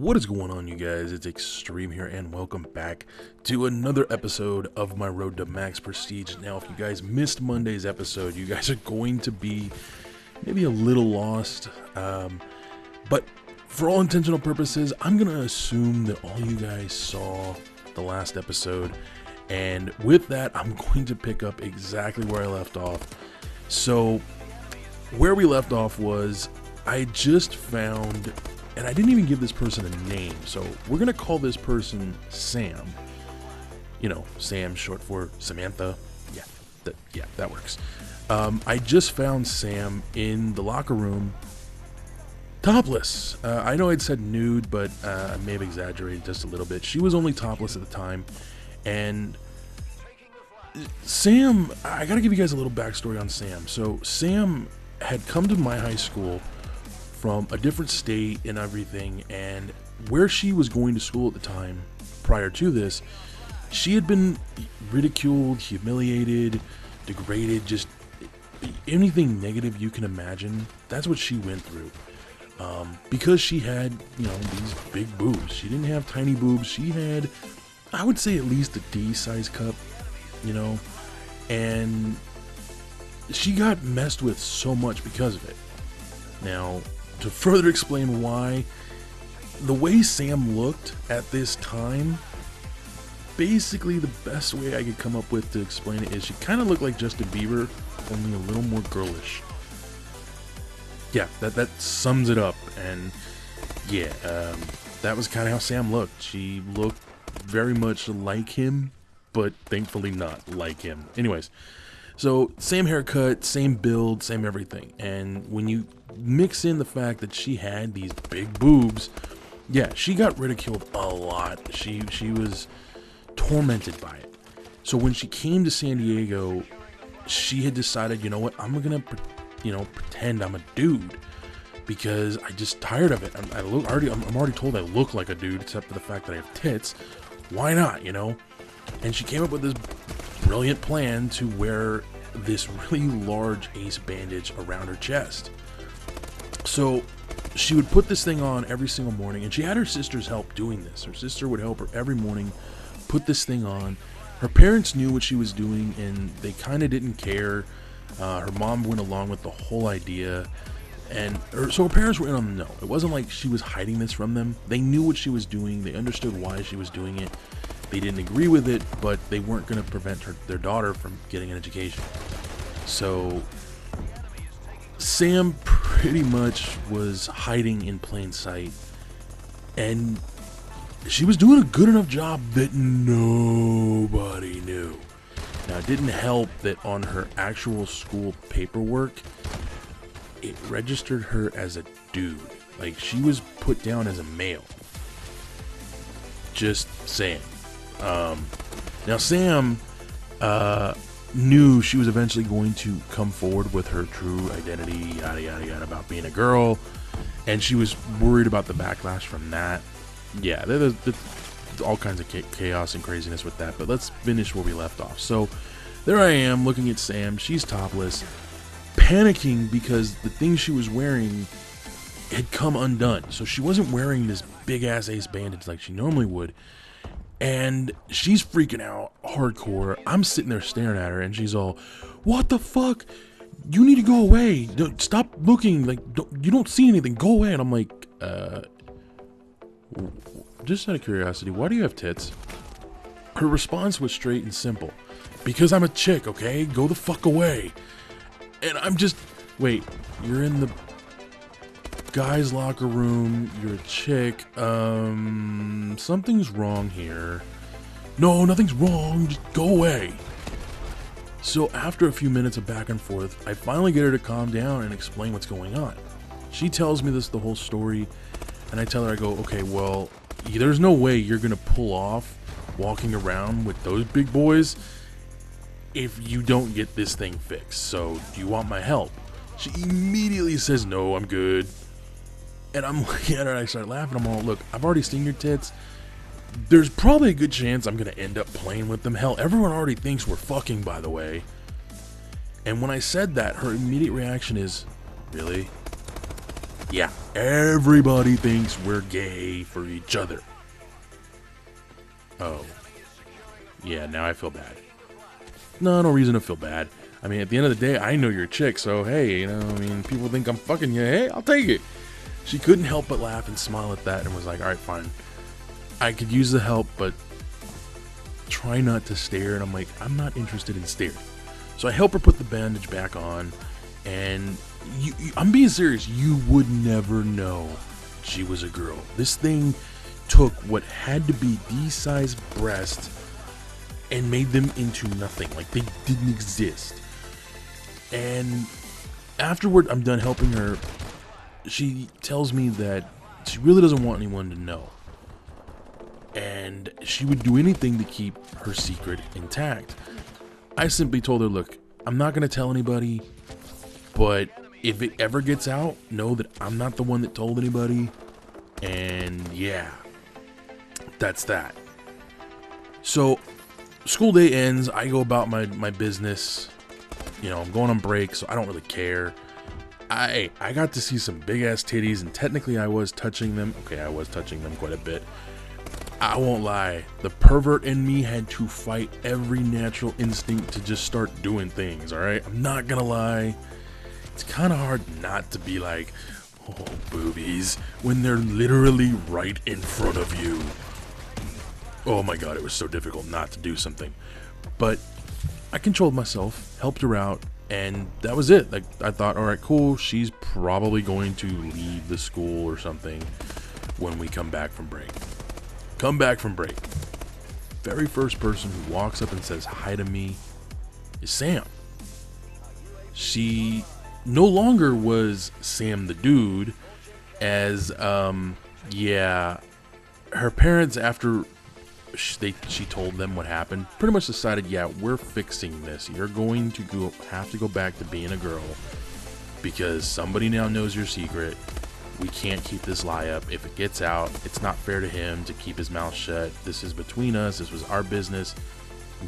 What is going on, you guys? It's Extreme here, and welcome back to another episode of my Road to Max Prestige. Now, if you guys missed Monday's episode, you guys are going to be maybe a little lost, but for all intentional purposes, I'm going to assume that all you guys saw the last episode, and with that, I'm going to pick up exactly where I left off. So, where we left off was, I just found... and I didn't even give this person a name, so we're going to call this person Sam. You know, Sam, short for Samantha. Yeah, that works. I just found Sam in the locker room, topless. I know I'd said nude, but I may have exaggerated just a little bit. She was only topless at the time, and Sam, I got to give you guys a little backstory on Sam. So, Sam had come to my high school from a different state and everything, and where she was going to school at the time prior to this, she had been ridiculed, humiliated, degraded, just anything negative you can imagine. That's what she went through, because she had, you know, these big boobs. She didn't have tiny boobs. She had, I would say, at least a D-size cup, you know, and she got messed with so much because of it. Now, to further explain why, the way Sam looked at this time, basically the best way I could come up with to explain it is she kind of looked like Justin Bieber, only a little more girlish. Yeah, that sums it up. And yeah, that was kind of how Sam looked. She looked very much like him, but thankfully not like him. Anyways, so same haircut, same build, same everything. And when you mix in the fact that she had these big boobs, yeah, she got ridiculed a lot. She was tormented by it. So when she came to San Diego, she had decided, you know what, I'm gonna pretend I'm a dude, because I just tired of it. I'm already told I look like a dude, except for the fact that I have tits. Why not, you know? And she came up with this brilliant plan to wear this really large ace bandage around her chest. So she would put this thing on every single morning, and she had her sister's help doing this. Her sister would help her every morning put this thing on. Her parents knew what she was doing, and they kind of didn't care. Her mom went along with the whole idea, and so her parents were in on the know. It wasn't like she was hiding this from them. They knew what she was doing. They understood why she was doing it. They didn't agree with it, but they weren't going to prevent their daughter from getting an education. So Sam pretty much was hiding in plain sight, and she was doing a good enough job that nobody knew. Now, it didn't help that on her actual school paperwork, it registered her as a dude. Like, she was put down as a male. Just saying. Now, Sam knew she was eventually going to come forward with her true identity, yada yada yada, about being a girl, and she was worried about the backlash from that. Yeah, there's all kinds of chaos and craziness with that, but let's finish where we left off. So there I am looking at Sam. She's topless, panicking because the thing she was wearing had come undone. So she wasn't wearing this big ass ace bandage like she normally would. And she's freaking out hardcore. I'm sitting there staring at her, and she's all, "What the fuck? You need to go away. Stop looking. Like, you don't see anything. Go away." And I'm like, just out of curiosity, why do you have tits? Her response was straight and simple. "Because I'm a chick, okay? Go the fuck away." And I'm just, wait, you're in the guy's locker room, you're a chick, something's wrong here. "No, nothing's wrong, just go away." So after a few minutes of back and forth, I finally get her to calm down and explain what's going on. She tells me the whole story, and I tell her, I go, "Okay, well, there's no way you're gonna pull off walking around with those big boys if you don't get this thing fixed, so do you want my help?" She immediately says, "No, I'm good." And I'm looking at her, and I start laughing. I'm all, "Look, I've already seen your tits. There's probably a good chance I'm going to end up playing with them. Hell, everyone already thinks we're fucking, by the way." And when I said that, her immediate reaction is, "Really?" "Yeah, Everybody thinks we're gay for each other. Oh. Yeah, now I feel bad. No reason to feel bad. I mean, at the end of the day, I know you're a chick, so hey, you know, I mean, people think I'm fucking you. Hey, I'll take it. She couldn't help but laugh and smile at that and was like, all right, fine. I could use the help, but try not to stare. And I'm like, I'm not interested in staring. So I help her put the bandage back on, and I'm being serious. You would never know she was a girl. This thing took what had to be D-sized breasts and made them into nothing. Like they didn't exist. And afterward, I'm done helping her. She tells me that she really doesn't want anyone to know. And she would do anything to keep her secret intact. I simply told her, look, I'm not going to tell anybody, but if it ever gets out, know that I'm not the one that told anybody. And yeah, that's that. So school day ends. I go about my business. You know, I'm going on break, so I don't really care. I got to see some big ass titties, and technically I was touching them. Okay, I was touching them quite a bit. I won't lie, the pervert in me had to fight every natural instinct to just start doing things, alright? I'm not gonna lie. It's kind of hard not to be like, oh, boobies, when they're literally right in front of you. Oh my god, it was so difficult not to do something. But I controlled myself, helped her out, and that was it. Like, I thought, alright, cool, she's probably going to leave the school or something when we come back from break. Come back from break. Very first person who walks up and says hi to me is Sam. She no longer was Sam the dude, as yeah, her parents, after she told them what happened, pretty much decided, yeah, we're fixing this. You're going to have to go back to being a girl because somebody now knows your secret. We can't keep this lie up. If it gets out, it's not fair to him to keep his mouth shut. This is between us. This was our business.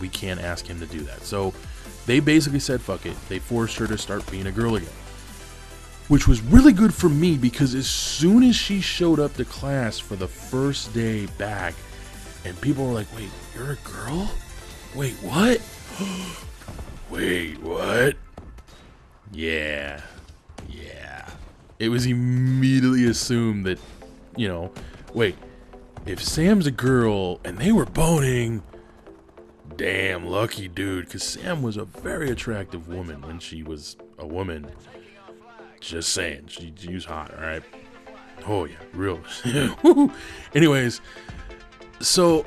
We can't ask him to do that. So they basically said, fuck it. They forced her to start being a girl again, which was really good for me because as soon as she showed up to class for the first day back, and people were like, wait, you're a girl? Wait, what? Wait, what? Yeah. It was immediately assumed that, you know, wait, if Sam's a girl and they were boning, damn lucky dude, because Sam was a very attractive woman when she was a woman. Just saying, she was hot, all right? Oh yeah, real. Anyways, so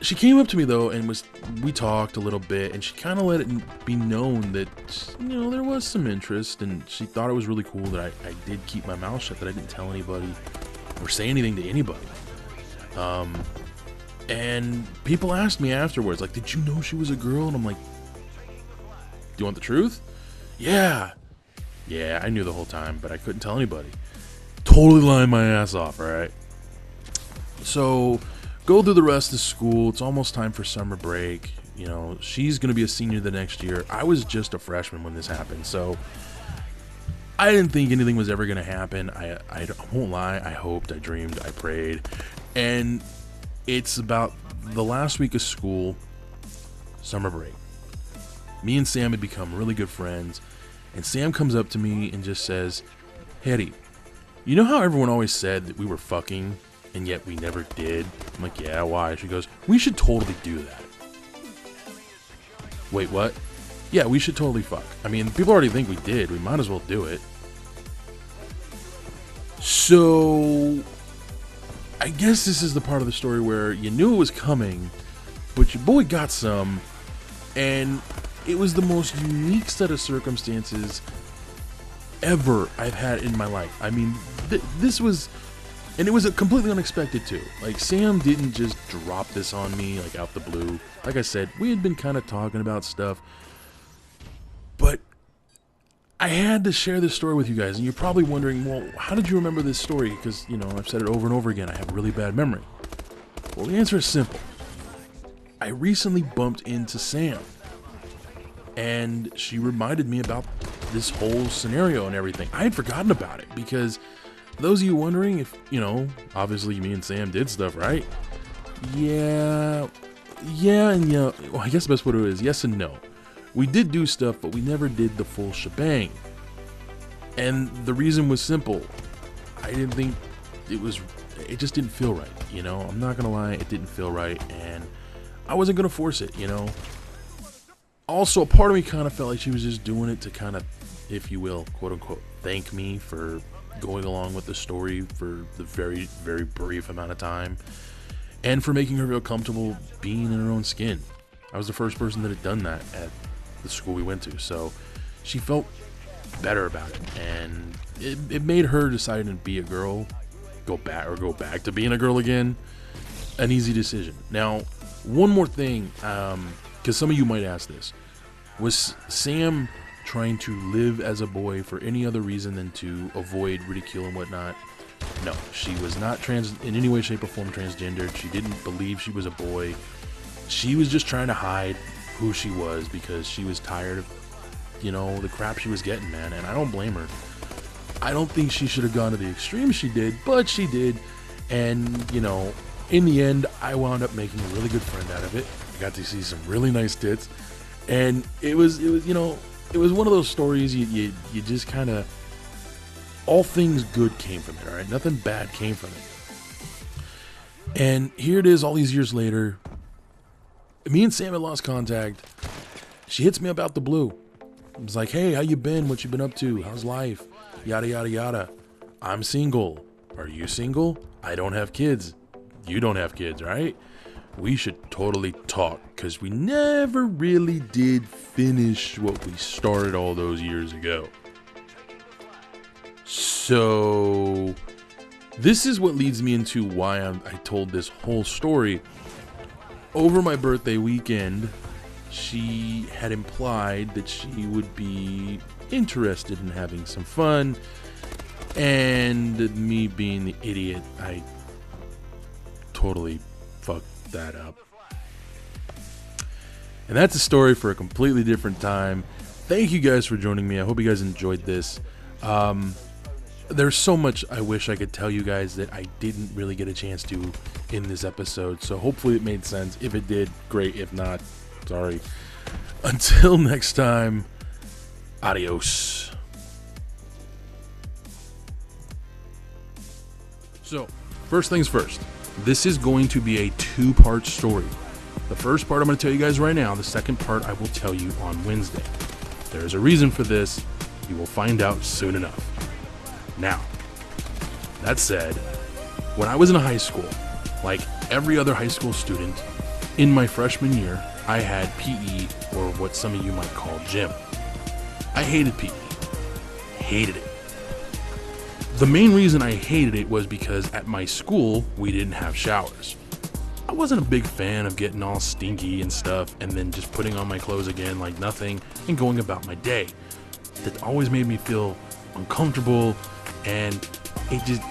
she came up to me though, and we talked a little bit, and she kind of let it be known that, you know, there was some interest, and she thought it was really cool that I did keep my mouth shut, that I didn't tell anybody or say anything to anybody. And people asked me afterwards, like, did you know she was a girl? And I'm like, do you want the truth? Yeah, I knew the whole time, but I couldn't tell anybody. Totally lying my ass off, all right? So go through the rest of school. It's almost time for summer break. You know, she's going to be a senior the next year. I was just a freshman when this happened, so I didn't think anything was ever going to happen. I won't lie. I hoped, I dreamed, I prayed. And it's about the last week of school, summer break. Me and Sam had become really good friends, and Sam comes up to me and just says, Hetty, you know how everyone always said that we were fucking and yet we never did? I'm like, yeah, why? She goes, we should totally do that. Wait, what? Yeah, we should totally fuck. I mean, people already think we did. We might as well do it. So I guess this is the part of the story where you knew it was coming, but your boy got some, and it was the most unique set of circumstances ever I've had in my life. I mean, this was... And it was completely unexpected too. Like, Sam didn't just drop this on me like out the blue. Like I said, we had been kind of talking about stuff, but I had to share this story with you guys. And you're probably wondering, well, how did you remember this story? Because, you know, I've said it over and over again. I have a really bad memory. Well, the answer is simple. I recently bumped into Sam, and she reminded me about this whole scenario and everything. I had forgotten about it because Those of you wondering if, obviously me and Sam did stuff, right? Yeah, and yeah. Well, I guess the best way to do it is yes and no. We did do stuff, but we never did the full shebang. And the reason was simple. I didn't think it just didn't feel right, I'm not gonna lie, it didn't feel right, and I wasn't gonna force it, Also, a part of me kind of felt like she was just doing it to kind of, if you will, quote unquote, thank me for going along with the story for the very, very brief amount of time, and for making her feel comfortable being in her own skin. I was the first person that had done that at the school we went to, so she felt better about it, and it made her deciding to be a girl, go back to being a girl again, an easy decision. Now, one more thing, because some of you might ask this, was Sam trying to live as a boy for any other reason than to avoid ridicule and whatnot? No, she was not in any way, shape, or form transgendered. She didn't believe she was a boy. She was just trying to hide who she was because she was tired of, the crap she was getting, man, and I don't blame her. I don't think she should have gone to the extreme she did, but she did, and, in the end, I wound up making a really good friend out of it. I got to see some really nice tits, and it was one of those stories you just kind of, all things good came from it, all right? Nothing bad came from it. And here it is all these years later. Me and Sam had lost contact. She hits me up out the blue. I was like, hey, how you been? What you been up to? How's life? Yada, yada, yada. I'm single. Are you single? I don't have kids. You don't have kids, right? We should totally talk, because we never really did finish what we started all those years ago. So this is what leads me into why I told this whole story. Over my birthday weekend, she had implied that she would be interested in having some fun, and me being the idiot, I totally fucked that up. And that's a story for a completely different time. Thank you guys for joining me. I hope you guys enjoyed this. There's so much I wish I could tell you guys that I didn't really get a chance to in this episode, so hopefully it made sense. If it did, great. If not, sorry. Until next time, adios. So, first things first, this is going to be a two-part story. The first part I'm going to tell you guys right now. The second part I will tell you on Wednesday. There is a reason for this. You will find out soon enough. Now, that said, when I was in high school, like every other high school student, in my freshman year, I had PE, or what some of you might call gym. I hated PE. Hated it. The main reason I hated it was because at my school, we didn't have showers. I wasn't a big fan of getting all stinky and stuff and then just putting on my clothes again like nothing and going about my day. That always made me feel uncomfortable, and it just